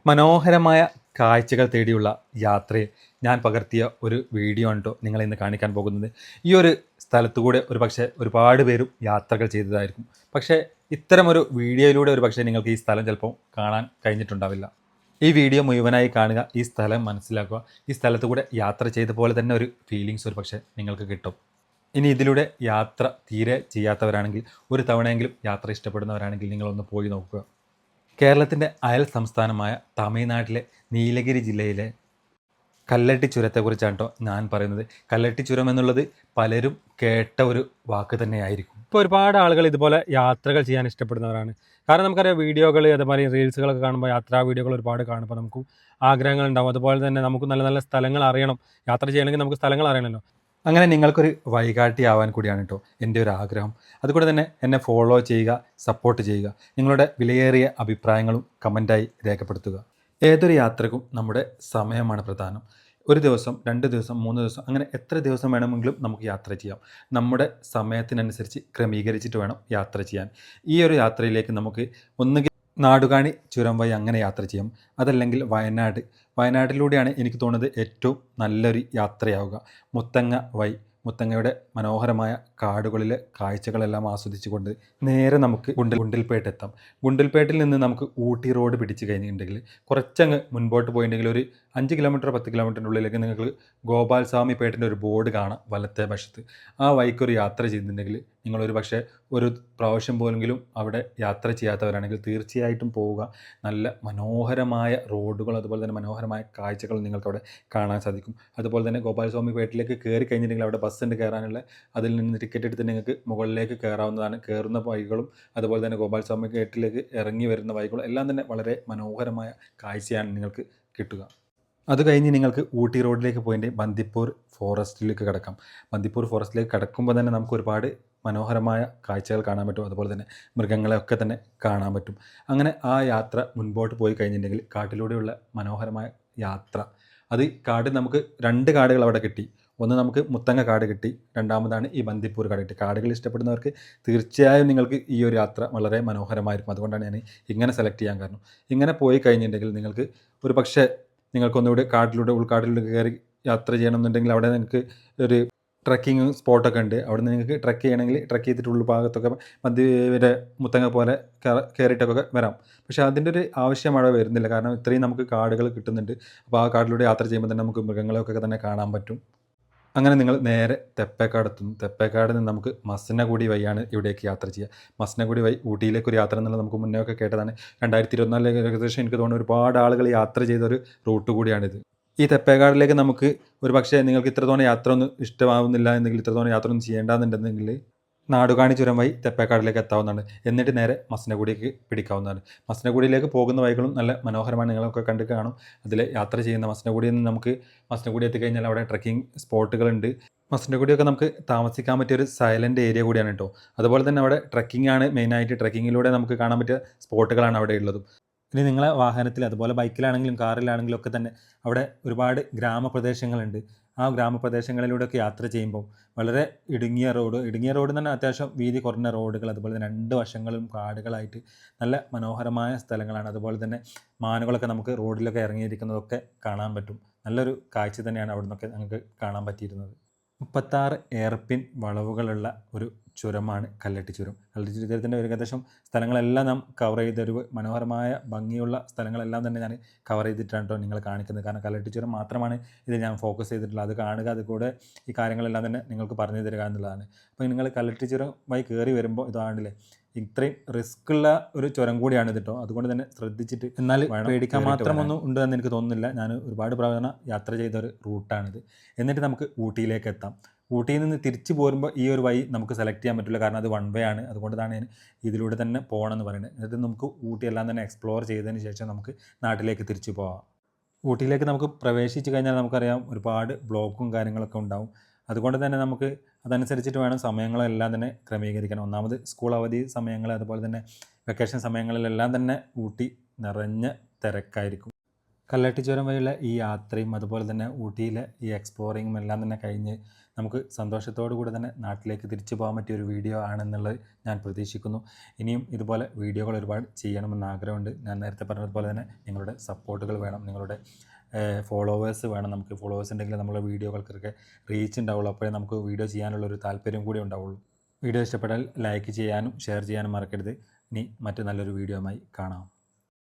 മനോഹരമായ കാഴ്ചകൾ തേടിയുള്ള യാത്രയിൽ ഞാൻ പകർത്തിയ ഒരു വീഡിയോ ആണ് കേട്ടോ നിങ്ങളെ ഇന്ന് കാണിക്കാൻ പോകുന്നത്. ഈ ഒരു സ്ഥലത്തുകൂടെ ഒരു പക്ഷേ ഒരുപാട് പേരും യാത്രകൾ ചെയ്തതായിരിക്കും. പക്ഷേ ഇത്തരമൊരു വീഡിയോയിലൂടെ ഒരു പക്ഷേ നിങ്ങൾക്ക് ഈ സ്ഥലം ചിലപ്പോൾ കാണാൻ കഴിഞ്ഞിട്ടുണ്ടാവില്ല. ഈ വീഡിയോ മുഴുവനായി കാണുക, ഈ സ്ഥലം മനസ്സിലാക്കുക. ഈ സ്ഥലത്തുകൂടെ യാത്ര ചെയ്ത പോലെ തന്നെ ഒരു ഫീലിങ്സ് ഒരു പക്ഷേ നിങ്ങൾക്ക് കിട്ടും. ഇനി ഇതിലൂടെ യാത്ര തീരെ ചെയ്യാത്തവരാണെങ്കിൽ, ഒരു തവണയെങ്കിലും യാത്ര ഇഷ്ടപ്പെടുന്നവരാണെങ്കിൽ നിങ്ങളൊന്ന് പോയി നോക്കുക. കേരളത്തിൻ്റെ അയൽ സംസ്ഥാനമായ തമിഴ്നാട്ടിലെ നീലഗിരി ജില്ലയിലെ കല്ലട്ടി ചുരത്തെക്കുറിച്ചാണ് കേട്ടോ ഞാൻ പറയുന്നത്. കല്ലട്ടി ചുരം എന്നുള്ളത് പലരും കേട്ട ഒരു വാക്ക് തന്നെയായിരിക്കും. ഇപ്പോൾ ഒരുപാട് ആളുകൾ ഇതുപോലെ യാത്രകൾ ചെയ്യാൻ ഇഷ്ടപ്പെടുന്നവരാണ്. കാരണം നമുക്കറിയാം, വീഡിയോകൾ അതേപോലെ റീൽസുകളൊക്കെ കാണുമ്പോൾ, യാത്രാ വീഡിയോകൾ ഒരുപാട് കാണുമ്പോൾ നമുക്ക് ആഗ്രഹങ്ങൾ ഉണ്ടാവും. അതുപോലെ തന്നെ നമുക്ക് നല്ല നല്ല സ്ഥലങ്ങൾ അറിയണം. യാത്ര ചെയ്യണമെങ്കിൽ നമുക്ക് സ്ഥലങ്ങൾ അറിയണമല്ലോ. അങ്ങനെ നിങ്ങൾക്കൊരു വഴികാട്ടിയാവാൻ കൂടിയാണ് കേട്ടോ എൻ്റെ ഒരു ആഗ്രഹം. അതുകൊണ്ട് തന്നെ എന്നെ ഫോളോ ചെയ്യുക, സപ്പോർട്ട് ചെയ്യുക. നിങ്ങളുടെ വിലയേറിയ അഭിപ്രായങ്ങളും കമൻറ്റായി രേഖപ്പെടുത്തുക. ഏതൊരു യാത്രക്കും നമ്മുടെ സമയമാണ് പ്രധാനം. ഒരു ദിവസം, 2 ദിവസം, 3 ദിവസം, അങ്ങനെ എത്ര ദിവസം വേണമെങ്കിലും നമുക്ക് യാത്ര ചെയ്യാം. നമ്മുടെ സമയത്തിനനുസരിച്ച് ക്രമീകരിച്ചിട്ട് വേണം യാത്ര ചെയ്യാൻ. ഈ ഒരു യാത്രയിലേക്ക് നമുക്ക് ഒന്നുകിൽ നാടുകാണി ചുരം വഴി അങ്ങനെ യാത്ര ചെയ്യാം, അതല്ലെങ്കിൽ വയനാട്ടിലൂടെയാണ് എനിക്ക് തോന്നുന്നത് ഏറ്റവും നല്ലൊരു യാത്രയാവുക. മുത്തങ്ങ വഴി, മുത്തങ്ങയുടെ മനോഹരമായ കാടുകളിലെ കാഴ്ചകളെല്ലാം ആസ്വദിച്ചുകൊണ്ട് നേരെ നമുക്ക് ഗുണ്ടിൽപേട്ട് എത്താം. ഗുണ്ടിൽപേട്ടിൽ നിന്ന് നമുക്ക് ഊട്ടി റോഡ് പിടിച്ച് കഴിഞ്ഞിട്ടുണ്ടെങ്കിൽ കുറച്ചങ്ങ് മുൻപോട്ട് പോയിട്ടുണ്ടെങ്കിൽ ഒരു 5 കിലോമീറ്റർ 10 കിലോമീറ്ററിൻ്റെ ഉള്ളിലേക്ക് നിങ്ങൾക്ക് ഗോപാൽസ്വാമി പേട്ടിൻ്റെ ഒരു ബോർഡ് കാണാം വലത്തെ വശത്ത്. ആ വഴിക്കൊരു യാത്ര ചെയ്തിട്ടുണ്ടെങ്കിൽ നിങ്ങളൊരു പക്ഷേ ഒരു പ്രാവശ്യം പോലെങ്കിലും അവിടെ യാത്ര ചെയ്യാത്തവരാണെങ്കിൽ തീർച്ചയായിട്ടും പോവുക. നല്ല മനോഹരമായ റോഡുകൾ, അതുപോലെ തന്നെ മനോഹരമായ കാഴ്ചകൾ നിങ്ങൾക്കവിടെ കാണാൻ സാധിക്കും. അതുപോലെ തന്നെ ഗോപാലസ്വാമി പേട്ടിലേക്ക് കയറി കഴിഞ്ഞിട്ടുണ്ടെങ്കിൽ അവിടെ ബസ്സുണ്ട് കയറാനുള്ള. അതിൽ നിന്ന് ടിക്കറ്റ് എടുത്ത് നിങ്ങൾക്ക് മുകളിലേക്ക് കയറാവുന്നതാണ്. കയറുന്ന വഴികളും അതുപോലെ തന്നെ ഗോപാലസ്വാമി പേട്ടിലേക്ക് ഇറങ്ങി വരുന്ന വഴികളും എല്ലാം തന്നെ വളരെ മനോഹരമായ കാഴ്ചയാണ് നിങ്ങൾക്ക് കിട്ടുക. അത് കഴിഞ്ഞ് നിങ്ങൾക്ക് ഊട്ടി റോഡിലേക്ക് പോയിട്ട് ബന്ദിപ്പൂർ ഫോറസ്റ്റിലേക്ക് കിടക്കാം. ബന്ദിപ്പൂർ ഫോറസ്റ്റിലേക്ക് കിടക്കുമ്പോൾ തന്നെ നമുക്ക് ഒരുപാട് മനോഹരമായ കാഴ്ചകൾ കാണാൻ പറ്റും. അതുപോലെ തന്നെ മൃഗങ്ങളെയൊക്കെ തന്നെ കാണാൻ പറ്റും. അങ്ങനെ ആ യാത്ര മുൻപോട്ട് പോയി കഴിഞ്ഞിട്ടുണ്ടെങ്കിൽ കാട്ടിലൂടെയുള്ള മനോഹരമായ യാത്ര, അത് കാട് നമുക്ക് 2 കാടുകൾ അവിടെ കിട്ടി. ഒന്ന് നമുക്ക് മുത്തങ്ങ കാട് കിട്ടി, രണ്ടാമതാണ് ഈ ബന്ദിപ്പൂർ കാട് കിട്ടി. കാടുകൾ ഇഷ്ടപ്പെടുന്നവർക്ക് തീർച്ചയായും നിങ്ങൾക്ക് ഈ ഒരു യാത്ര വളരെ മനോഹരമായിരിക്കും. അതുകൊണ്ടാണ് ഞാൻ ഇങ്ങനെ സെലക്ട് ചെയ്യാൻ കാരണം. ഇങ്ങനെ പോയി കഴിഞ്ഞിട്ടുണ്ടെങ്കിൽ നിങ്ങൾക്ക് ഒരു പക്ഷേ നിങ്ങൾക്കൊന്നുകൂടി ഉൾക്കാട്ടിലൂടെ കയറി യാത്ര ചെയ്യണമെന്നുണ്ടെങ്കിൽ അവിടെ നിങ്ങൾക്ക് ഒരു ട്രക്കിങ് സ്പോട്ടൊക്കെ ഉണ്ട്. അവിടെ നിന്ന് നിങ്ങൾക്ക് ട്രക്ക് ചെയ്യണമെങ്കിൽ ട്രക്ക് ചെയ്തിട്ട് ഉൾഭാഗത്തൊക്കെ മധ്യവരെ മുത്തങ്ങ പോലെ കയറിയിട്ടൊക്കെ വരാം. പക്ഷേ അതിൻ്റെ ഒരു ആവശ്യം അവിടെ വരുന്നില്ല. കാരണം ഇത്രയും നമുക്ക് കാടുകൾ കിട്ടുന്നുണ്ട്. അപ്പോൾ ആ കാട്ടിലൂടെ യാത്ര ചെയ്യുമ്പോൾ തന്നെ നമുക്ക് മൃഗങ്ങളെയൊക്കെ തന്നെ കാണാൻ പറ്റും. അങ്ങനെ നിങ്ങൾ നേരെ തെപ്പേക്കാടെത്തുന്നു. തെപ്പേക്കാട് നിന്ന് നമുക്ക് മസനഗുഡി വഴിയാണ് ഇവിടേക്ക് യാത്ര ചെയ്യുക. മസനഗുഡി വഴി ഊട്ടിയിലേക്ക് ഒരു യാത്ര എന്നുള്ളത് നമുക്ക് മുന്നേ ഒക്കെ കേട്ടതാണ്. 2024 ഏകദേശം എനിക്ക് തോന്നുന്നു ഒരുപാട് ആളുകൾ യാത്ര ചെയ്തൊരു റൂട്ട് കൂടിയാണിത്. ഈ തെപ്പേക്കാടിലേക്ക് നമുക്ക് ഒരു പക്ഷേ നിങ്ങൾക്ക് ഇത്രത്തോളം യാത്ര ഒന്നും ഇഷ്ടമാവുന്നില്ല എന്നെങ്കിൽ, ഇത്രത്തോളം യാത്ര ഒന്നും ചെയ്യേണ്ടെന്നുണ്ടെങ്കിൽ നാടുകാണി ചുരം വഴി തെപ്പേക്കാടിലേക്ക് എത്താവുന്നതാണ്. എന്നിട്ട് നേരെ മസനഗുഡിക്ക് പിടിക്കാവുന്നതാണ്. മസനഗുഡിയിലേക്ക് പോകുന്ന വഴികളും നല്ല മനോഹരമാണ്. നിങ്ങളൊക്കെ കണ്ടു കാണും. അതിൽ യാത്ര ചെയ്യുന്ന മസനഗുഡിയിൽ നിന്ന് നമുക്ക് മസനഗുഡി എത്തിക്കഴിഞ്ഞാൽ അവിടെ ട്രക്കിംഗ് സ്പോട്ടുകളുണ്ട്. മസനഗുഡിയൊക്കെ നമുക്ക് താമസിക്കാൻ പറ്റിയൊരു സൈലൻറ്റ് ഏരിയ കൂടിയാണ് കേട്ടോ. അതുപോലെ തന്നെ അവിടെ ട്രക്കിംഗ് ആണ് മെയിനായിട്ട്. ട്രക്കിങ്ങിലൂടെ നമുക്ക് കാണാൻ പറ്റിയ സ്പോട്ടുകളാണ് അവിടെ ഉള്ളതും. ഇനി നിങ്ങളെ വാഹനത്തിൽ, അതുപോലെ ബൈക്കിലാണെങ്കിലും കാറിലാണെങ്കിലും ഒക്കെ തന്നെ അവിടെ ഒരുപാട് ഗ്രാമപ്രദേശങ്ങളുണ്ട്. ആ ഗ്രാമപ്രദേശങ്ങളിലൂടെയൊക്കെ യാത്ര ചെയ്യുമ്പോൾ വളരെ ഇടുങ്ങിയ റോഡ് തന്നെ അത്യാവശ്യം വീതി കുറഞ്ഞ റോഡുകൾ, അതുപോലെ തന്നെ 2 വശങ്ങളും കാടുകളായിട്ട് നല്ല മനോഹരമായ സ്ഥലങ്ങളാണ്. അതുപോലെ തന്നെ മാനുകളൊക്കെ നമുക്ക് റോഡിലൊക്കെ ഇറങ്ങിയിരിക്കുന്നതൊക്കെ കാണാൻ പറ്റും. നല്ലൊരു കാഴ്ച തന്നെയാണ് അവിടെ നിന്നൊക്കെ ഞങ്ങൾക്ക് കാണാൻ പറ്റിയിരുന്നത്. 36 എയർപിൻ വളവുകളുള്ള ഒരു ചുരമാണ് കല്ലട്ടി ചുരം. കല്ലട്ടി ചുരത്തിൻ്റെ ഏകദേശം സ്ഥലങ്ങളെല്ലാം നാം കവർ ചെയ്തൊരു മനോഹരമായ ഭംഗിയുള്ള സ്ഥലങ്ങളെല്ലാം തന്നെ ഞാൻ കവർ ചെയ്തിട്ടാണ് കേട്ടോ നിങ്ങൾ കാണിക്കുന്നത്. കാരണം കല്ലട്ടി ചുരം മാത്രമാണ് ഇത് ഞാൻ ഫോക്കസ് ചെയ്തിട്ടുള്ളത്. അത് കാണുക, അതുകൂടെ ഈ കാര്യങ്ങളെല്ലാം തന്നെ നിങ്ങൾക്ക് പറഞ്ഞു തരിക എന്നുള്ളതാണ്. അപ്പോൾ നിങ്ങൾ കല്ലട്ടി ചുരം വഴി കയറി വരുമ്പോൾ ഇതാണില്ലേ, ഇത്രയും റിസ്ക് ഉള്ള ഒരു ചുരം കൂടിയാണ് ഇത് കേട്ടോ. അതുകൊണ്ട് തന്നെ ശ്രദ്ധിച്ചിട്ട്, എന്നാൽ പേടിക്കാൻ മാത്രമൊന്നും ഉണ്ട് എന്ന് എനിക്ക് തോന്നുന്നില്ല. ഞാൻ ഒരുപാട് പ്രാവശ്യം യാത്ര ചെയ്ത ഒരു റൂട്ടാണിത്. എന്നിട്ട് നമുക്ക് ഊട്ടിയിലേക്ക് എത്താം. ഊട്ടിയിൽ നിന്ന് തിരിച്ചു പോരുമ്പോൾ ഈ ഒരു വഴി നമുക്ക് സെലക്ട് ചെയ്യാൻ പറ്റില്ല, കാരണം അത് 1 വേ ആണ്. അതുകൊണ്ടാണ് ഞാൻ ഇതിലൂടെ തന്നെ പോകണമെന്ന് പറയുന്നത്. എന്നിട്ട് നമുക്ക് ഊട്ടിയെല്ലാം തന്നെ എക്സ്പ്ലോർ ചെയ്തതിന് ശേഷം നമുക്ക് നാട്ടിലേക്ക് തിരിച്ചു പോകാം. ഊട്ടിയിലേക്ക് നമുക്ക് പ്രവേശിച്ച് കഴിഞ്ഞാൽ നമുക്കറിയാം ഒരുപാട് ബ്ലോക്കും കാര്യങ്ങളൊക്കെ ഉണ്ടാവും. അതുകൊണ്ട് തന്നെ നമുക്ക് അതനുസരിച്ചിട്ട് വേണം സമയങ്ങളെല്ലാം തന്നെ ക്രമീകരിക്കണം. ഒന്നാമത് സ്കൂൾ അവധി സമയങ്ങൾ, അതുപോലെ തന്നെ വെക്കേഷൻ സമയങ്ങളിലെല്ലാം തന്നെ ഊട്ടി നിറഞ്ഞ തിരക്കായിരിക്കും. കല്ലട്ടി ചുരം വഴിയുള്ള ഈ യാത്രയും അതുപോലെ തന്നെ ഊട്ടിയിലെ ഈ എക്സ്പ്ലോറിങ്ങും എല്ലാം തന്നെ കഴിഞ്ഞ് നമുക്ക് സന്തോഷത്തോടു കൂടി തന്നെ നാട്ടിലേക്ക് തിരിച്ചു പോകാൻ പറ്റിയ ഒരു വീഡിയോ ആണെന്നുള്ളത് ഞാൻ പ്രതീക്ഷിക്കുന്നു. ഇനിയും ഇതുപോലെ വീഡിയോകൾ ഒരുപാട് ചെയ്യണമെന്ന് ആഗ്രഹമുണ്ട്. ഞാൻ നേരത്തെ പറഞ്ഞതുപോലെ തന്നെ നിങ്ങളുടെ സപ്പോർട്ടുകൾ വേണം, നിങ്ങളുടെ ഫോളോവേഴ്സ് വേണം. നമുക്ക് ഫോളോവേഴ്സ് ഉണ്ടെങ്കിൽ നമ്മുടെ വീഡിയോകൾക്കൊക്കെ റീച്ച് ഉണ്ടാവുള്ളൂ. അപ്പോഴേ നമുക്ക് വീഡിയോ ചെയ്യാനുള്ളൊരു താല്പര്യം കൂടി ഉണ്ടാവുള്ളൂ. വീഡിയോ ഇഷ്ടപ്പെട്ടാൽ ലൈക്ക് ചെയ്യാനും ഷെയർ ചെയ്യാനും മറക്കരുത്. ഇനി മറ്റു നല്ലൊരു വീഡിയോയുമായി കാണാം.